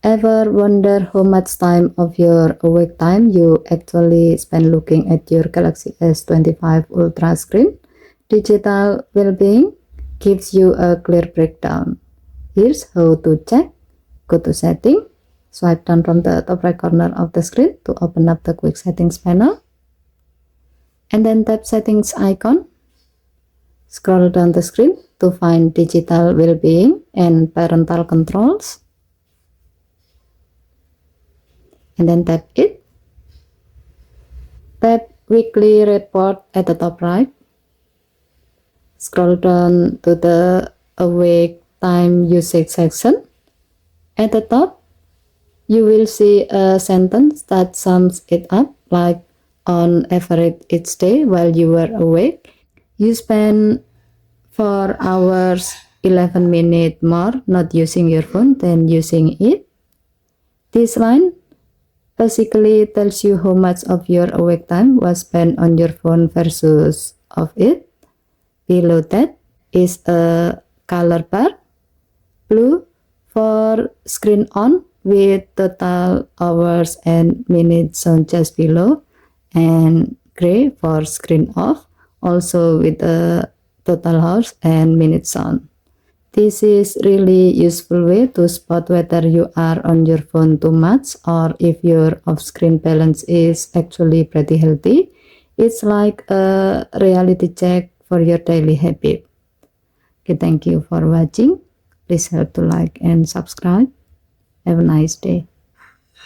Ever wonder how much time of your awake time you actually spend looking at your Galaxy S25 Ultra screen? Digital Wellbeing gives you a clear breakdown. Here's how to check. Go to Setting, swipe down from the top right corner of the screen to open up the Quick Settings panel, and then tap Settings icon. Scroll down the screen to find Digital Wellbeing and Parental Controls, and then tap it. Tap Weekly Report at the top right. Scroll down to the Awake Time Usage section. At the top, you will see a sentence that sums it up, like on average each day while you were awake, you spend 4 hours 11 minutes more not using your phone than using it. This line basically tells you how much of your awake time was spent on your phone versus of it. Below that is a color bar, blue for screen on with total hours and minutes shown just below, and gray for screen off, also with a total hours and minutes shown. This is really useful way to spot whether you are on your phone too much or if your off-screen balance is actually pretty healthy. It's like a reality check for your daily habit. Okay, thank you for watching. Please help to like and subscribe. Have a nice day.